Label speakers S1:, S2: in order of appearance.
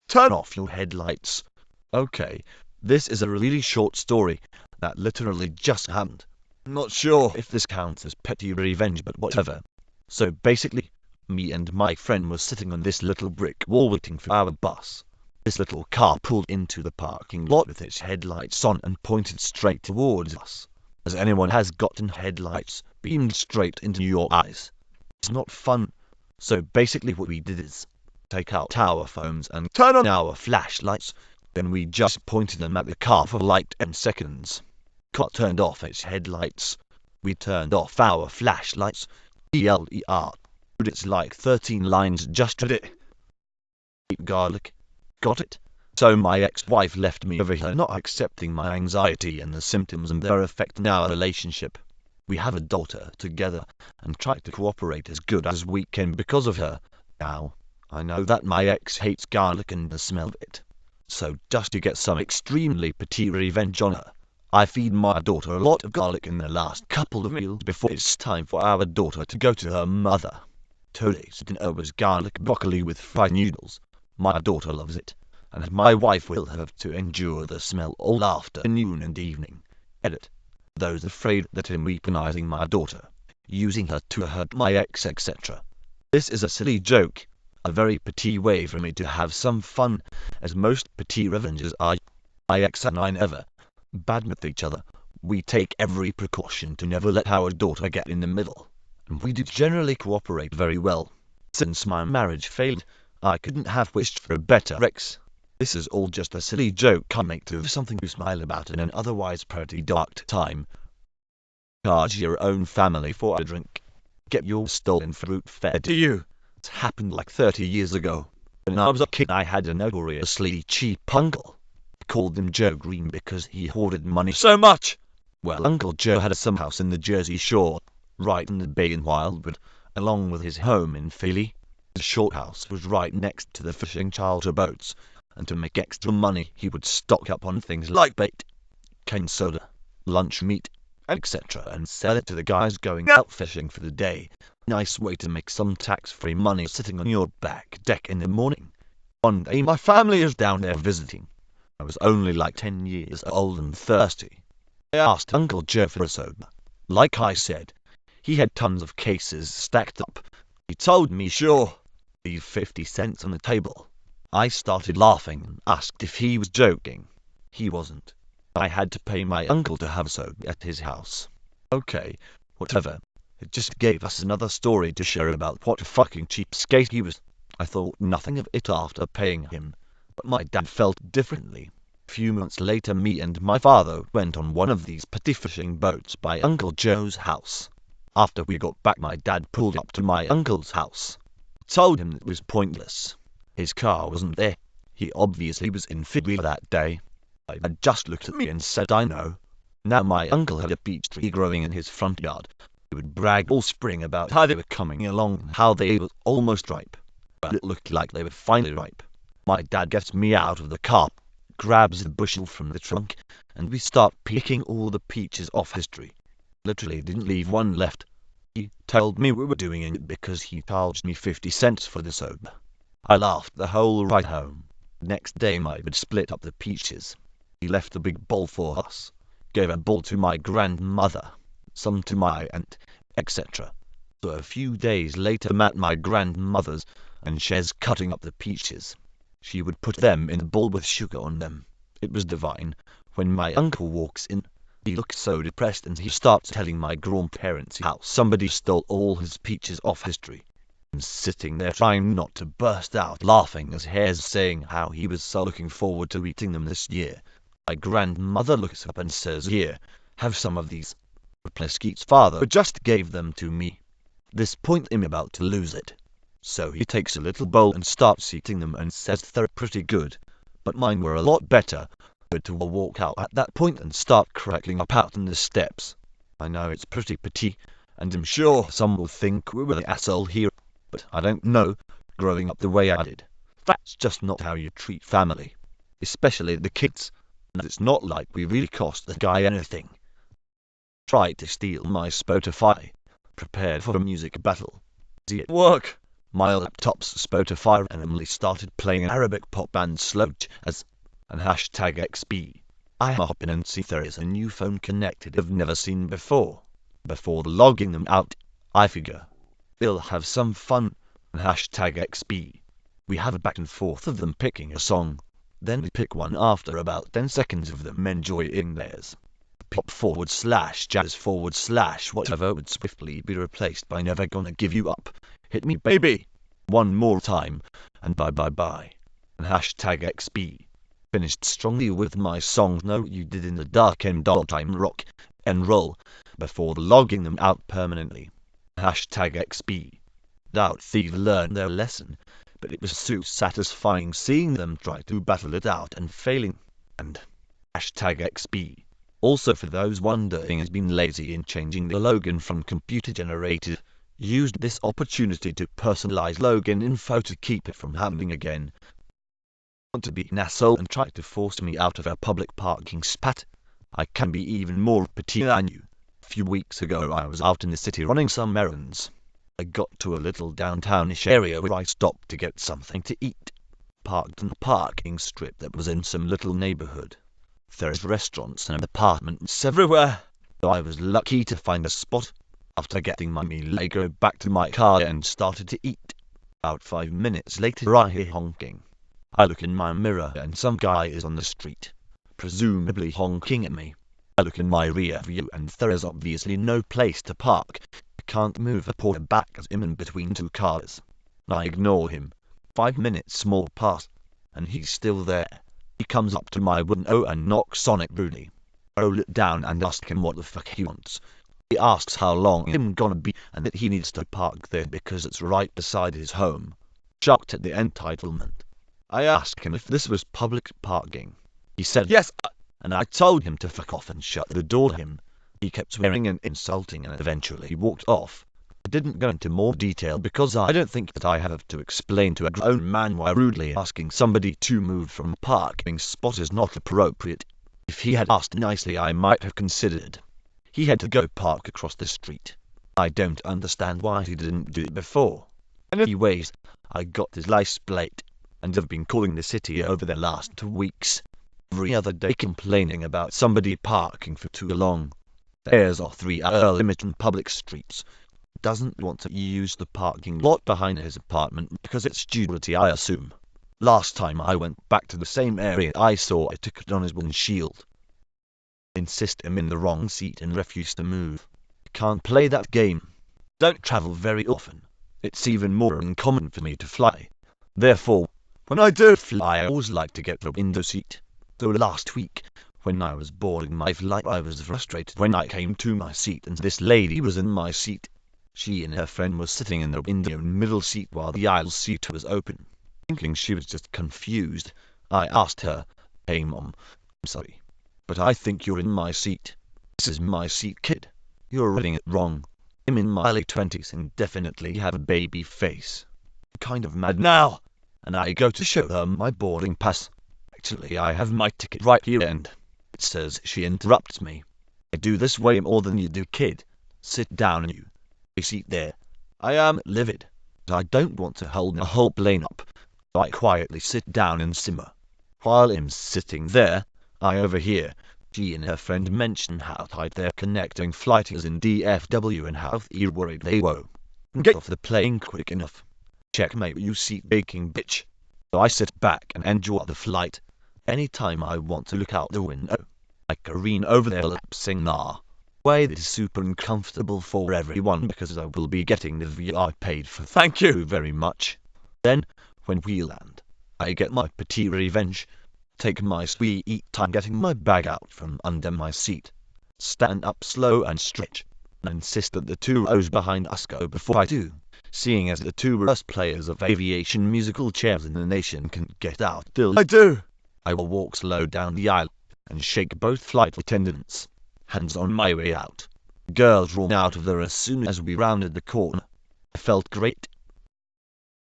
S1: Turn off your headlights. Okay, this is a really short story that literally just happened. I'm not sure if this counts as petty revenge, but whatever. So basically, me and my friend were sitting on this little brick wall waiting for our bus. This little car pulled into the parking lot with its headlights on and pointed straight towards us. As anyone has gotten headlights beamed straight into your eyes. It's not fun. So basically what we did is take out our phones and turn on our flashlights. Then we just pointed them at the car for like 10 seconds. Car turned off its headlights. We turned off our flashlights. ELER. It's like 13 lines just read it. Eat garlic. Got it? So my ex-wife left me over here not accepting my anxiety and the symptoms and their effect on our relationship. We have a daughter together and try to cooperate as good as we can because of her. Now, I know that my ex hates garlic and the smell of it. So just to get some extremely petty revenge on her, I feed my daughter a lot of garlic in the last couple of meals before it's time for our daughter to go to her mother. Today's dinner was garlic broccoli with fried noodles. My daughter loves it, and my wife will have to endure the smell all afternoon and evening. Edit. Those afraid that I'm weaponizing my daughter, using her to hurt my ex, etc. This is a silly joke, a very petty way for me to have some fun, as most petty revenges are. My ex and I never badmouth each other. We take every precaution to never let our daughter get in the middle, and we do generally cooperate very well. Since my marriage failed, I couldn't have wished for a better ex. This is all just a silly joke I make to have something to smile about in an otherwise pretty dark time. Charge your own family for a drink. Get your stolen fruit fed to you. It happened like 30 years ago. When I was a kid, I had a notoriously cheap uncle. I called him Joe Green because he hoarded money so much. Well, Uncle Joe had some house in the Jersey Shore, right in the bay in Wildwood, along with his home in Philly. The short house was right next to the fishing charter boats, and to make extra money he would stock up on things like bait, canned soda, lunch meat, etc. and sell it to the guys going out fishing for the day. Nice way to make some tax-free money sitting on your back deck in the morning. One day my family is down there visiting. I was only like 10 years old and thirsty. I asked Uncle Joe for a soda. Like I said, he had tons of cases stacked up. He told me, sure, leave 50 cents on the table. I started laughing and asked if he was joking. He wasn't. I had to pay my uncle to have soda at his house. Okay, whatever. It just gave us another story to share about what a fucking cheapskate he was. I thought nothing of it after paying him, but my dad felt differently. A few months later, me and my father went on one of these petty fishing boats by Uncle Joe's house. After we got back, my dad pulled up to my uncle's house. I told him it was pointless. His car wasn't there. He obviously was in Philly that day. My dad just looked at me and said, I know. Now my uncle had a peach tree growing in his front yard. He would brag all spring about how they were coming along and how they were almost ripe. But it looked like they were finally ripe. My dad gets me out of the car, grabs a bushel from the trunk, and we start picking all the peaches off his tree. Literally didn't leave one left. He told me we were doing it because he charged me 50 cents for the soda. I laughed the whole ride home. Next day my dad split up the peaches. He left a big bowl for us, gave a bowl to my grandmother, some to my aunt, etc. So a few days later I'm at my grandmother's, and she's cutting up the peaches. She would put them in a bowl with sugar on them. It was divine. When my uncle walks in, he looks so depressed and he starts telling my grandparents how somebody stole all his peaches off his tree. I'm sitting there trying not to burst out laughing as he's saying how he was so looking forward to eating them this year. My grandmother looks up and says, here, have some of these. Plesky's father just gave them to me. This point I'm about to lose it. So he takes a little bowl and starts eating them and says they're pretty good, but mine were a lot better. But to walk out at that point and start cracking up out on the steps. I know it's pretty petty, and I'm sure some will think we were the asshole here, but I don't know, growing up the way I did. That's just not how you treat family, especially the kids, and it's not like we really cost the guy anything. Tried to steal my Spotify, prepared for a music battle. See it work. My laptop's Spotify randomly started playing an Arabic pop band slow jazz and hashtag XP. I hop in and see there is a new phone connected I've never seen before. Before logging them out, I figure we'll have some fun and hashtag XP. We have a back and forth of them picking a song. Then we pick one after about 10 seconds of them enjoying theirs. Pop /jazz/ whatever would swiftly be replaced by Never Gonna Give You Up. Hit me baby. One more time, and bye. And hashtag XP. Finished strongly with my song No You Did in the Dark and All Time Rock and Roll before logging them out permanently. Hashtag XP. Doubt they've learned their lesson, but it was so satisfying seeing them try to battle it out and failing. And hashtag XP. Also, for those wondering, has been lazy in changing the login from computer generated. Used this opportunity to personalize login info to keep it from happening again. Want to be an asshole and try to force me out of a public parking spot? I can be even more petty than you. A few weeks ago I was out in the city running some errands. I got to a little downtownish area where I stopped to get something to eat. Parked in a parking strip that was in some little neighborhood. There's restaurants and apartments everywhere, so I was lucky to find a spot. After getting my meal, I go back to my car and started to eat. About 5 minutes later I hear honking. I look in my mirror and some guy is on the street, presumably honking at me. I look in my rear view and there is obviously no place to park. I can't move a quarter back as I'm in between two cars. I ignore him. 5 minutes more pass, and he's still there. He comes up to my window and knocks on it rudely. I roll it down and ask him what the fuck he wants. He asks how long I'm gonna be and that he needs to park there because it's right beside his home. Shocked at the entitlement, I asked him if this was public parking. He said yes, and I told him to fuck off and shut the door to him. He kept swearing and insulting and eventually walked off. I didn't go into more detail because I don't think that I have to explain to a grown man why rudely asking somebody to move from a parking spot is not appropriate. If he had asked nicely I might have considered. He had to go park across the street. I don't understand why he didn't do it before. Anyways, I got his license plate, and have been calling the city over the last 2 weeks. Every other day complaining about somebody parking for too long. There's a 3-hour limit on public streets. Doesn't want to use the parking lot behind his apartment because it's security, I assume. Last time I went back to the same area I saw a ticket on his windshield. Insist I'm in the wrong seat and refuse to move. Can't play that game. Don't travel very often. It's even more uncommon for me to fly. Therefore, when I do fly I always like to get the window seat. So last week, when I was boarding my flight I was frustrated when I came to my seat and this lady was in my seat. She and her friend were sitting in the window middle seat while the aisle seat was open. Thinking she was just confused, I asked her, "Hey mom, I'm sorry, but I think you're in my seat. This is my seat, kid. You're reading it wrong. I'm in my late 20s and definitely have a baby face." I'm kind of mad now, and I go to show her my boarding pass. Actually, I have my ticket right here and it says. She interrupts me. "I do this way more than you do, kid. Sit down, you seat there." I am livid. I don't want to hold a whole plane up. So I quietly sit down and simmer. While I'm sitting there, I overhear she and her friend mention how tight their connecting flight is in DFW and how they're worried they won't get off the plane quick enough. Checkmate, you seat baking bitch. So I sit back and enjoy the flight. Anytime I want to look out the window, I careen over their laps in a way that is super uncomfortable for everyone because I will be getting the view I paid for. Thank you very much. Then, when we land, I get my PettyRevenge. Take my sweet time getting my bag out from under my seat. Stand up slow and stretch. And insist that the 2 rows behind us go before I do. Seeing as the 2 worst players of aviation musical chairs in the nation can get out till I do. I will walk slow down the aisle and shake both flight attendants' hands on my way out. Girls ran out of there as soon as we rounded the corner. I felt great.